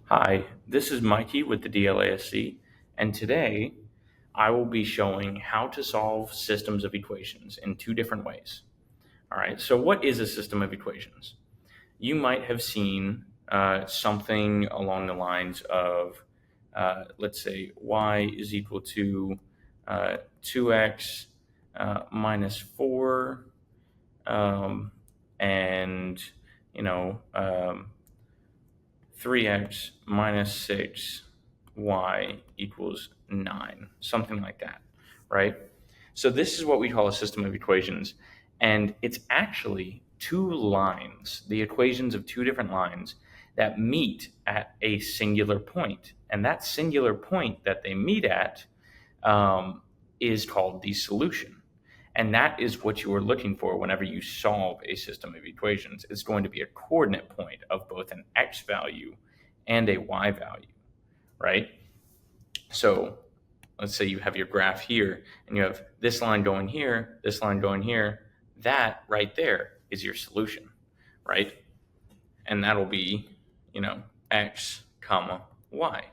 Hi, this is Mikey with the DLASC, and today I will be showing how to solve systems of equations in two different ways. All right, so what is a system of equations? You might have seen something along the lines of, let's say, y is equal to 2x minus 4, um, and, you know, um, 3x minus 6y equals 9, something like that, right? So this is what we call a system of equations, and it's actually two lines, the equations of two different lines that meet at a singular point. And that singular point that they meet at is called the solution. And that is what you are looking for whenever you solve a system of equations. It's going to be a coordinate point of both an x value and a y value, right? So let's say you have your graph here and you have this line going here, this line going here. That right there is your solution, right? And that'll be, x comma y.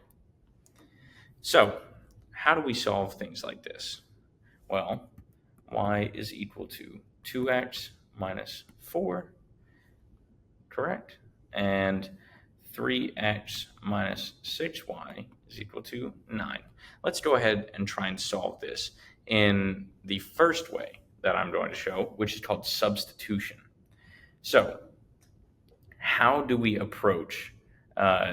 So how do we solve things like this? Well, y is equal to 2x minus 4, correct? And 3x minus 6y is equal to 9. Let's go ahead and try and solve this in the first way that I'm going to show, which is called substitution. So how do we approach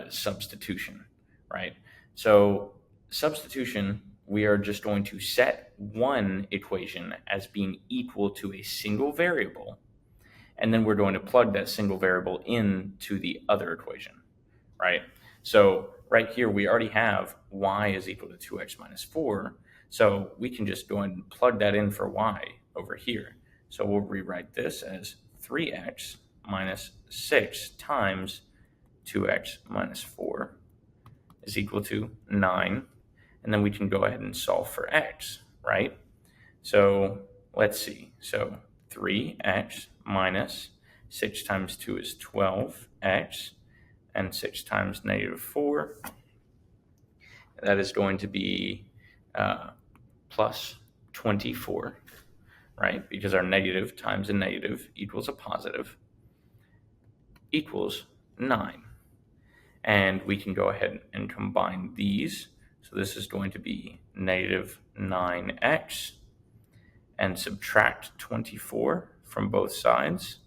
substitution, right? So substitution, we are just going to set one equation as being equal to a single variable, and then we're going to plug that single variable into the other equation, right? So right here, we already have y is equal to 2x minus 4, so we can just go and plug that in for y over here. So we'll rewrite this as 3x minus 6 times 2x minus 4 is equal to 9. And then we can go ahead and solve for x, right? So let's see. So 3x minus 6 times 2 is 12x, and 6 times negative 4, that is going to be plus 24, right? Because our negative times a negative equals a positive, equals 9. And we can go ahead and combine these. So this is going to be negative 9x, and subtract 24 from both sides.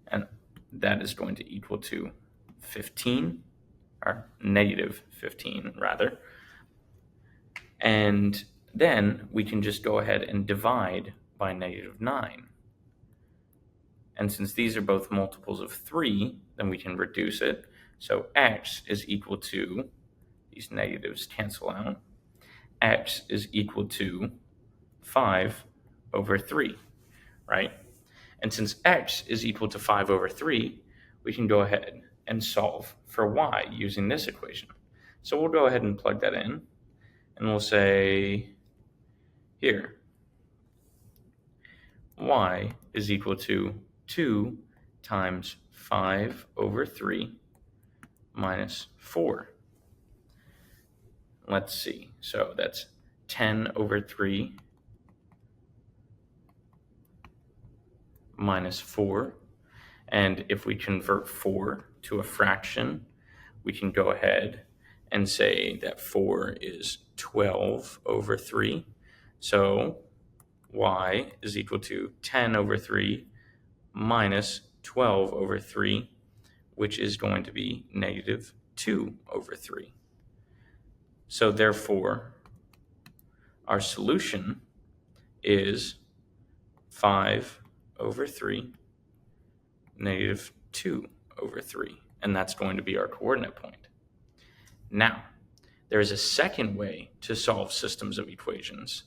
And that is going to equal to 15, or negative 15 rather. And then we can just go ahead and divide by negative 9. And since these are both multiples of 3, then we can reduce it. So x is equal to, these negatives cancel out, x is equal to 5 over 3, right? And since x is equal to 5 over 3, we can go ahead and solve for y using this equation. So we'll go ahead and plug that in, and we'll say here, y is equal to 2 times 5 over 3 minus 4. Let's see. So that's 10 over 3 minus 4. And if we convert 4 to a fraction, we can go ahead and say that 4 is 12 over 3. So y is equal to 10 over 3 minus 12 over 3, which is going to be negative 2 over 3. So therefore, our solution is 5 over 3, negative 2 over 3. And that's going to be our coordinate point. Now, there is a second way to solve systems of equations.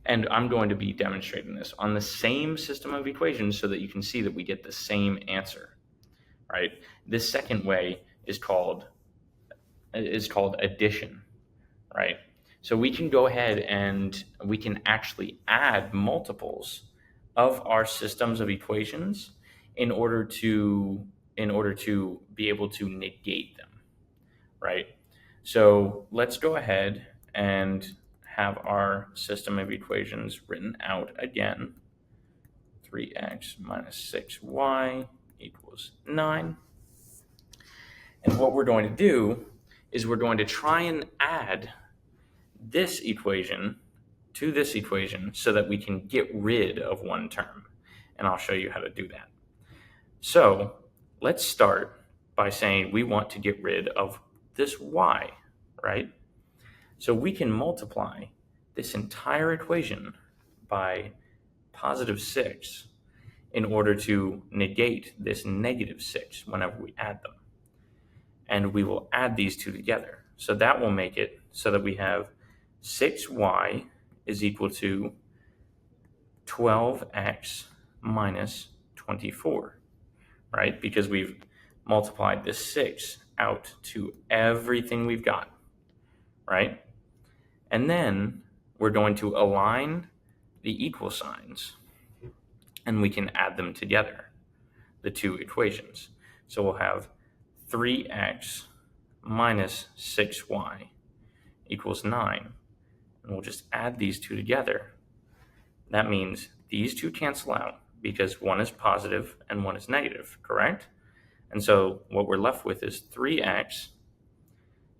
And I'm going to be demonstrating this on the same system of equations so that you can see that we get the same answer, right? This second way is called addition, right? So we can go ahead and we can actually add multiples of our systems of equations in order to be able to negate them, right? So let's go ahead and have our system of equations written out again. 3x minus 6y equals 9. And what we're going to do is we're going to try and add this equation to this equation so that we can get rid of one term. And I'll show you how to do that. So let's start by saying we want to get rid of this y, right? So we can multiply this entire equation by positive 6 in order to negate this negative 6 whenever we add them. And we will add these two together. So that will make it so that we have 6y is equal to 12x minus 24, right? Because we've multiplied this 6 out to everything we've got, right? And then we're going to align the equal signs, and we can add them together, the two equations. So we'll have 3x minus 6y equals 9. And we'll just add these two together. That means these two cancel out because one is positive and one is negative, correct? And so what we're left with is 3x,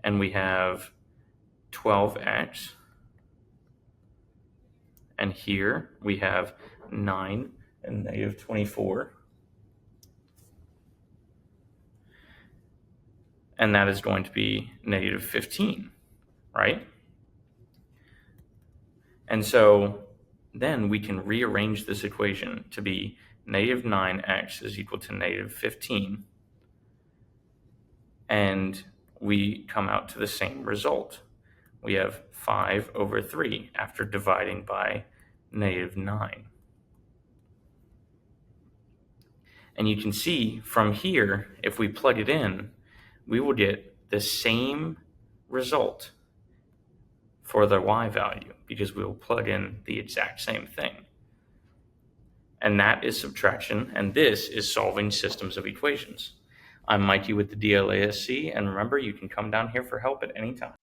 and we have 12x. And here we have 9 and negative 24. And that is going to be negative 15, right? And so then we can rearrange this equation to be negative 9x is equal to negative 15. And we come out to the same result. We have 5 over 3 after dividing by negative 9. And you can see from here, if we plug it in, we will get the same result for the y value because we will plug in the exact same thing. And that is subtraction, and this is solving systems of equations. I'm Mikey with the DLASC, and remember, you can come down here for help at any time.